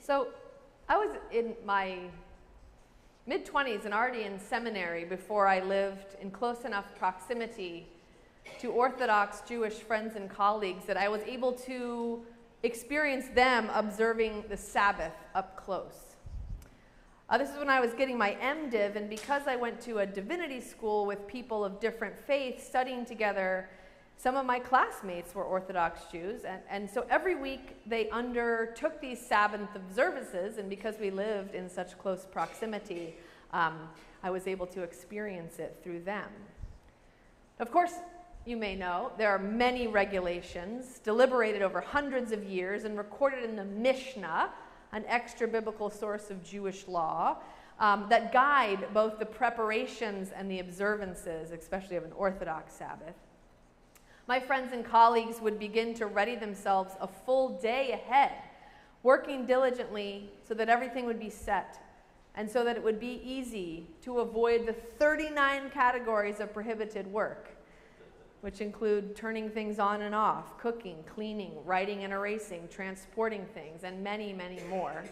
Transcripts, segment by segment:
So I was in my mid-20s and already in seminary before I lived in close enough proximity to Orthodox Jewish friends and colleagues that I was able to experience them observing the Sabbath up close. This is when I was getting my MDiv, and because I went to a divinity school with people of different faiths studying together, some of my classmates were Orthodox Jews, and so every week they undertook these Sabbath observances, and because we lived in such close proximity, I was able to experience it through them. Of course, you may know, there are many regulations deliberated over hundreds of years and recorded in the Mishnah, an extra-biblical source of Jewish law, that guide both the preparations and the observances, especially of an Orthodox Sabbath. My friends and colleagues would begin to ready themselves a full day ahead, working diligently so that everything would be set and so that it would be easy to avoid the 39 categories of prohibited work, which include turning things on and off, cooking, cleaning, writing and erasing, transporting things, and many, many more.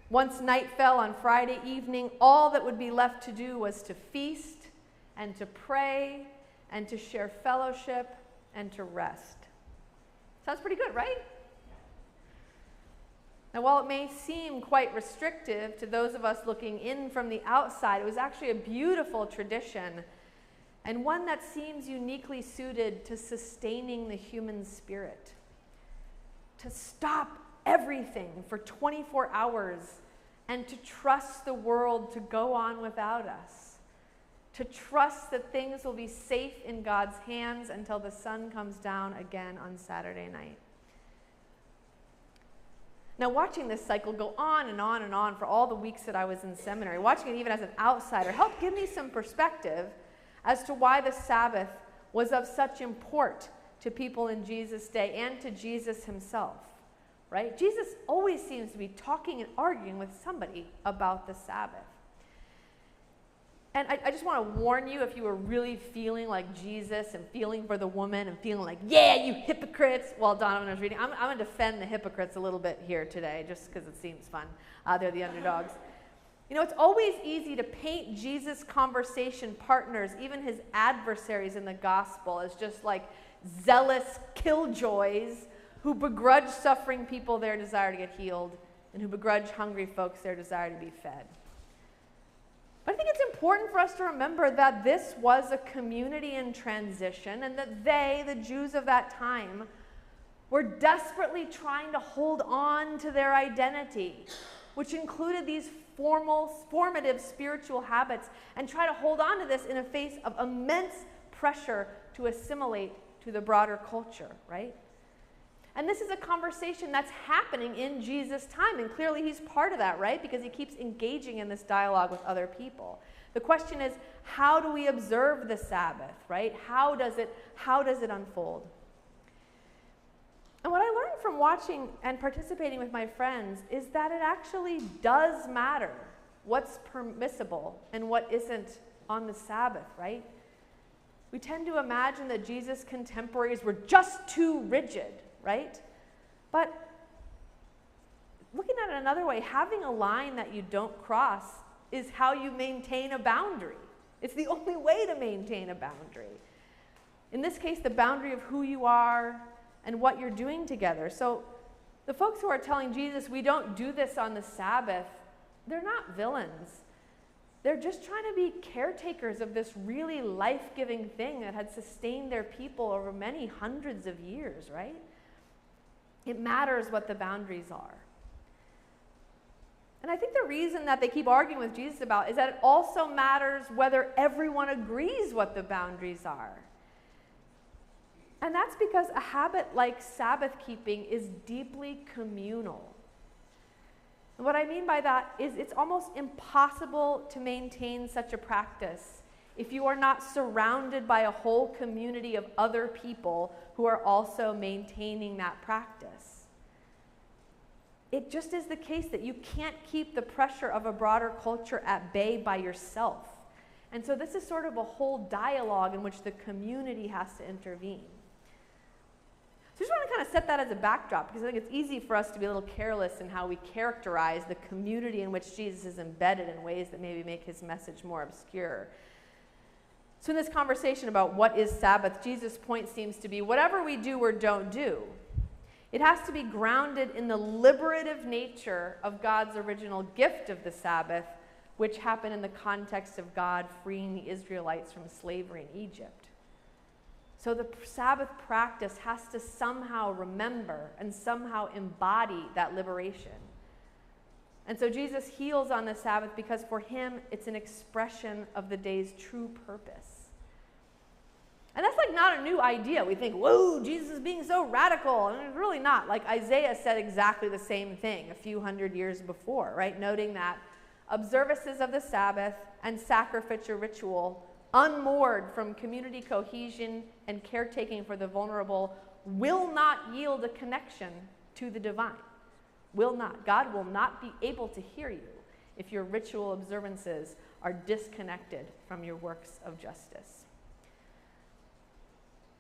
Once night fell on Friday evening, all that would be left to do was to feast and to pray and to share fellowship and to rest. Sounds pretty good, right? Now, while it may seem quite restrictive to those of us looking in from the outside, it was actually a beautiful tradition and one that seems uniquely suited to sustaining the human spirit. To stop everything for 24 hours and to trust the world to go on without us. To trust that things will be safe in God's hands until the sun comes down again on Saturday night. Now, watching this cycle go on and on and on for all the weeks that I was in seminary, watching it even as an outsider, helped give me some perspective as to why the Sabbath was of such import to people in Jesus' day and to Jesus himself, right? Jesus always seems to be talking and arguing with somebody about the Sabbath. And I just want to warn you, if you were really feeling like Jesus and feeling for the woman and feeling like, yeah, you hypocrites, while Donovan was reading, I'm going to defend the hypocrites a little bit here today, just because it seems fun. They're the underdogs. You know, it's always easy to paint Jesus' conversation partners, even his adversaries in the gospel, as just like zealous killjoys who begrudge suffering people their desire to get healed and who begrudge hungry folks their desire to be fed. But I think it's important for us to remember that this was a community in transition and that they, the Jews of that time, were desperately trying to hold on to their identity, which included these formative spiritual habits, and try to hold on to this in the face of immense pressure to assimilate to the broader culture, right? And this is a conversation that's happening in Jesus' time, and clearly he's part of that, right? Because he keeps engaging in this dialogue with other people. The question is, how do we observe the Sabbath, right? How does it unfold? And what I learned from watching and participating with my friends is that it actually does matter what's permissible and what isn't on the Sabbath, right? We tend to imagine that Jesus' contemporaries were just too rigid, right? But looking at it another way, having a line that you don't cross is how you maintain a boundary. It's the only way to maintain a boundary. In this case, the boundary of who you are and what you're doing together. So the folks who are telling Jesus, we don't do this on the Sabbath, they're not villains. They're just trying to be caretakers of this really life-giving thing that had sustained their people over many hundreds of years, right? It matters what the boundaries are. And I think the reason that they keep arguing with Jesus about is that it also matters whether everyone agrees what the boundaries are. And that's because a habit like Sabbath keeping is deeply communal. And what I mean by that is it's almost impossible to maintain such a practice if you are not surrounded by a whole community of other people who are also maintaining that practice. It just is the case that you can't keep the pressure of a broader culture at bay by yourself. And so this is sort of a whole dialogue in which the community has to intervene. So I just want to kind of set that as a backdrop, because I think it's easy for us to be a little careless in how we characterize the community in which Jesus is embedded in ways that maybe make his message more obscure. So in this conversation about what is Sabbath, Jesus' point seems to be whatever we do or don't do, it has to be grounded in the liberative nature of God's original gift of the Sabbath, which happened in the context of God freeing the Israelites from slavery in Egypt. So the Sabbath practice has to somehow remember and somehow embody that liberation. And so Jesus heals on the Sabbath because for him, it's an expression of the day's true purpose. And that's like not a new idea. We think, whoa, Jesus is being so radical. And it's really not. Like Isaiah said exactly the same thing a few hundred years before, right? Noting that observances of the Sabbath and sacrificial ritual, unmoored from community cohesion and caretaking for the vulnerable, will not yield a connection to the divine. Will not. God will not be able to hear you if your ritual observances are disconnected from your works of justice.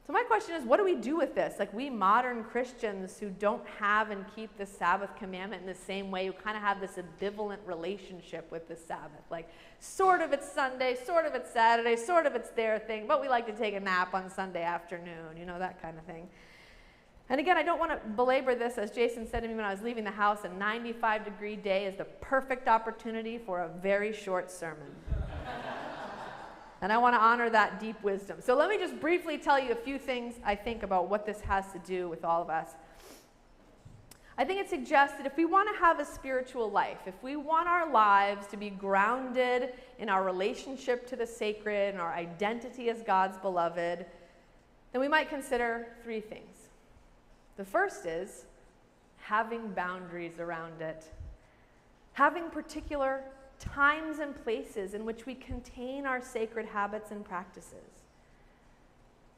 So my question is, what do we do with this? Like we modern Christians who don't have and keep the Sabbath commandment in the same way, who kind of have this ambivalent relationship with the Sabbath. Like sort of it's Sunday, sort of it's Saturday, sort of it's their thing, but we like to take a nap on Sunday afternoon, you know, that kind of thing. And again, I don't want to belabor this. As Jason said to me when I was leaving the house, a 95-degree day is the perfect opportunity for a very short sermon. And I want to honor that deep wisdom. So let me just briefly tell you a few things I think about what this has to do with all of us. I think it suggests that if we want to have a spiritual life, if we want our lives to be grounded in our relationship to the sacred and our identity as God's beloved, then we might consider three things. The first is having boundaries around it. Having particular times and places in which we contain our sacred habits and practices.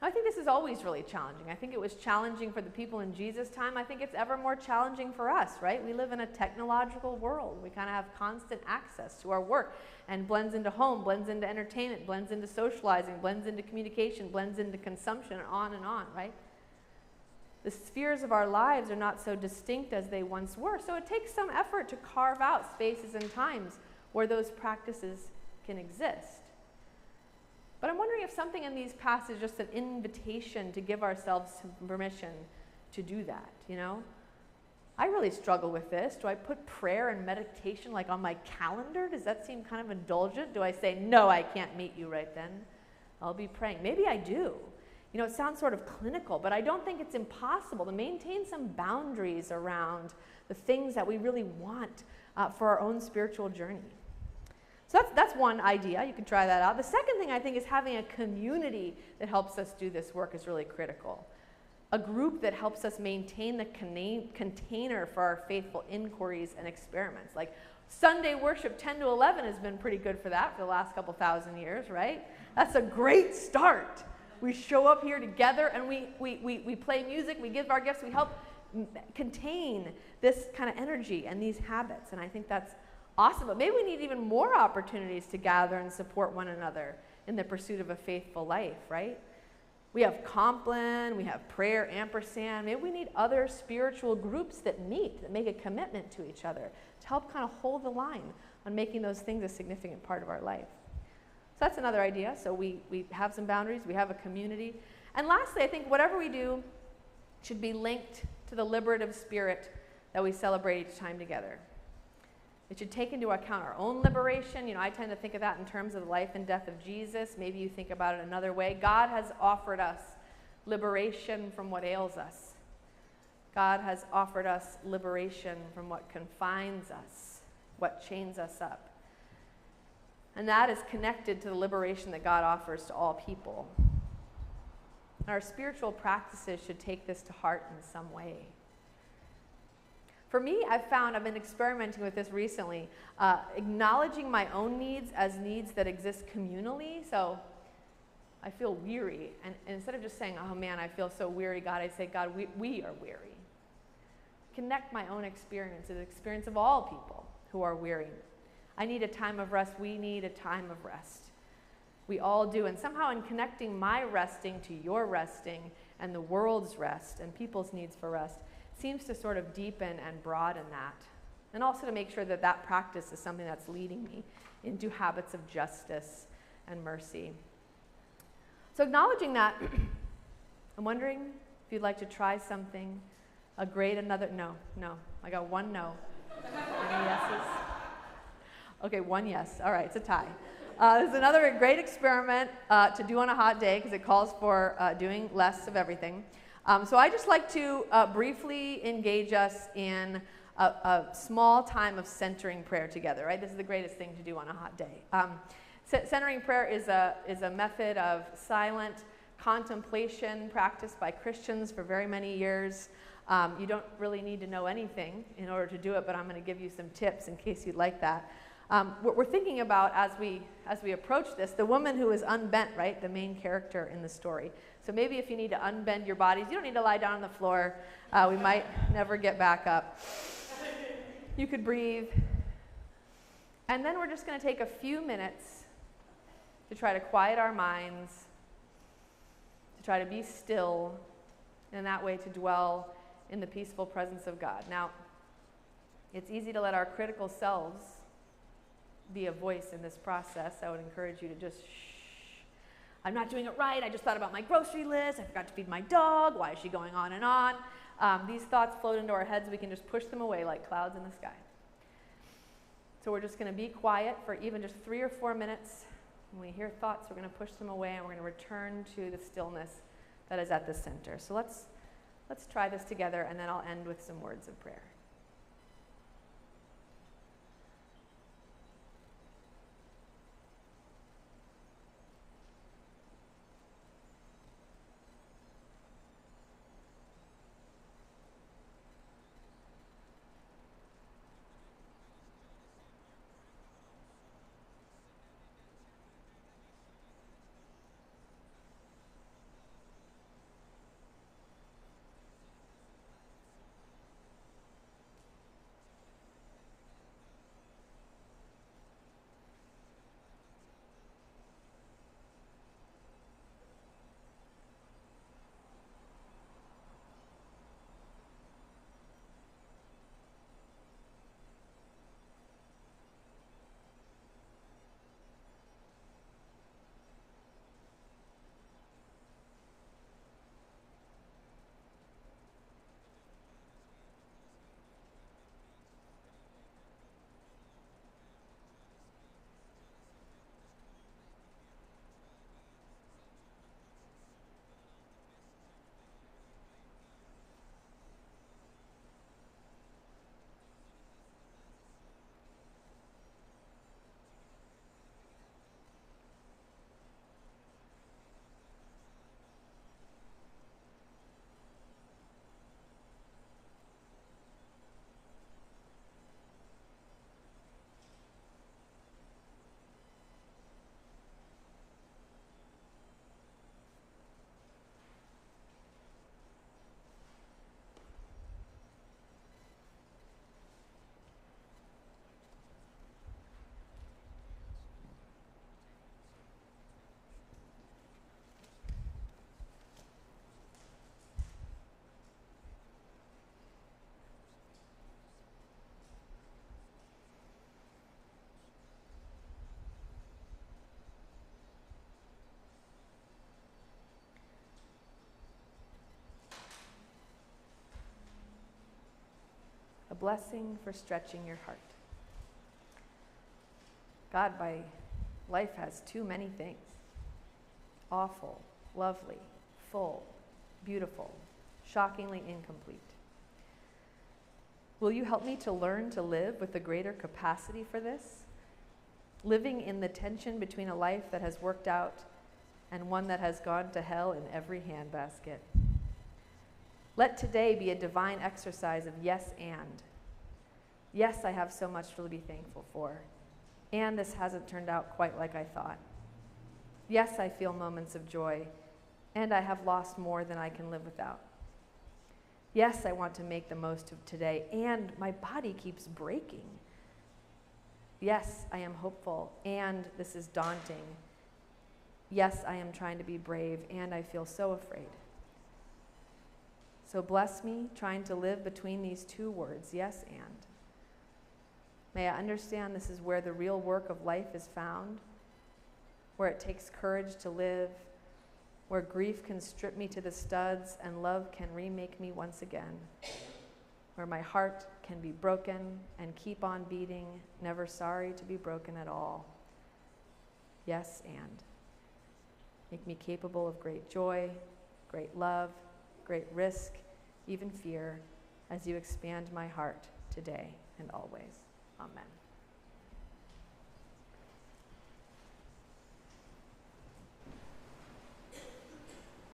I think this is always really challenging. I think it was challenging for the people in Jesus' time. I think it's ever more challenging for us, right? We live in a technological world. We kind of have constant access to our work and blends into home, blends into entertainment, blends into socializing, blends into communication, blends into consumption, and on, right? The spheres of our lives are not so distinct as they once were, so it takes some effort to carve out spaces and times where those practices can exist. But I'm wondering if something in these passages is just an invitation to give ourselves permission to do that, you know? I really struggle with this. Do I put prayer and meditation like on my calendar? Does that seem kind of indulgent? Do I say, no, I can't meet you right then? I'll be praying. Maybe I do. You know, it sounds sort of clinical, but I don't think it's impossible to maintain some boundaries around the things that we really want for our own spiritual journey. So that's one idea. You can try that out. The second thing I think is having a community that helps us do this work is really critical. A group that helps us maintain the container for our faithful inquiries and experiments. Like Sunday worship 10 to 11 has been pretty good for that for the last couple thousand years, right? That's a great start. We show up here together and we play music, we give our gifts, we help contain this kind of energy and these habits. And I think that's awesome, but maybe we need even more opportunities to gather and support one another in the pursuit of a faithful life, right? We have Compline, we have Prayer Ampersand. Maybe we need other spiritual groups that meet, that make a commitment to each other to help kind of hold the line on making those things a significant part of our life. So that's another idea. So we have some boundaries, we have a community. And lastly, I think whatever we do should be linked to the liberative spirit that we celebrate each time together. It should take into account our own liberation. You know, I tend to think of that in terms of the life and death of Jesus. Maybe you think about it another way. God has offered us liberation from what ails us. God has offered us liberation from what confines us, what chains us up. And that is connected to the liberation that God offers to all people. Our spiritual practices should take this to heart in some way. For me, I've been experimenting with this recently, acknowledging my own needs as needs that exist communally. So I feel weary, and instead of just saying, oh man, I feel so weary, God, I say, God, we are weary. Connect my own experience to the experience of all people who are weary. I need a time of rest. We need a time of rest. We all do. And somehow in connecting my resting to your resting, and the world's rest and people's needs for rest seems to sort of deepen and broaden that. And also to make sure that that practice is something that's leading me into habits of justice and mercy. So acknowledging that, I'm wondering if you'd like to try something, no, I got one no. Any yeses? Okay, one yes. All right, it's a tie. This is another great experiment to do on a hot day because it calls for doing less of everything. So I just like to briefly engage us in a small time of centering prayer together, right? This is the greatest thing to do on a hot day. Centering prayer is a method of silent contemplation practiced by Christians for very many years. You don't really need to know anything in order to do it, but I'm going to give you some tips in case you'd like that. What we're thinking about as we approach this, the woman who is unbent, right, the main character in the story. So maybe if you need to unbend your bodies, you don't need to lie down on the floor. We might never get back up. You could breathe. And then we're just going to take a few minutes to try to quiet our minds, to try to be still, and in that way to dwell in the peaceful presence of God. Now, it's easy to let our critical selves be a voice in this process. I would encourage you to just shh. I'm not doing it right. I just thought about my grocery list. I forgot to feed my dog. Why is she going on and on? These thoughts float into our heads. We can just push them away like clouds in the sky. So we're just going to be quiet for even just 3 or 4 minutes. When we hear thoughts, we're going to push them away and we're going to return to the stillness that is at the center. So let's try this together, and then I'll end with some words of prayer. A blessing for stretching your heart. God, my life has too many things. Awful, lovely, full, beautiful, shockingly incomplete. Will you help me to learn to live with a greater capacity for this? Living in the tension between a life that has worked out and one that has gone to hell in every handbasket. Let today be a divine exercise of yes and. Yes, I have so much to be thankful for. And this hasn't turned out quite like I thought. Yes, I feel moments of joy. And I have lost more than I can live without. Yes, I want to make the most of today. And my body keeps breaking. Yes, I am hopeful. And this is daunting. Yes, I am trying to be brave. And I feel so afraid. So bless me trying to live between these two words, yes and. May I understand this is where the real work of life is found, where it takes courage to live, where grief can strip me to the studs and love can remake me once again, where my heart can be broken and keep on beating, never sorry to be broken at all. Yes and. Make me capable of great joy, great love, great risk, even fear, as you expand my heart today and always. Amen.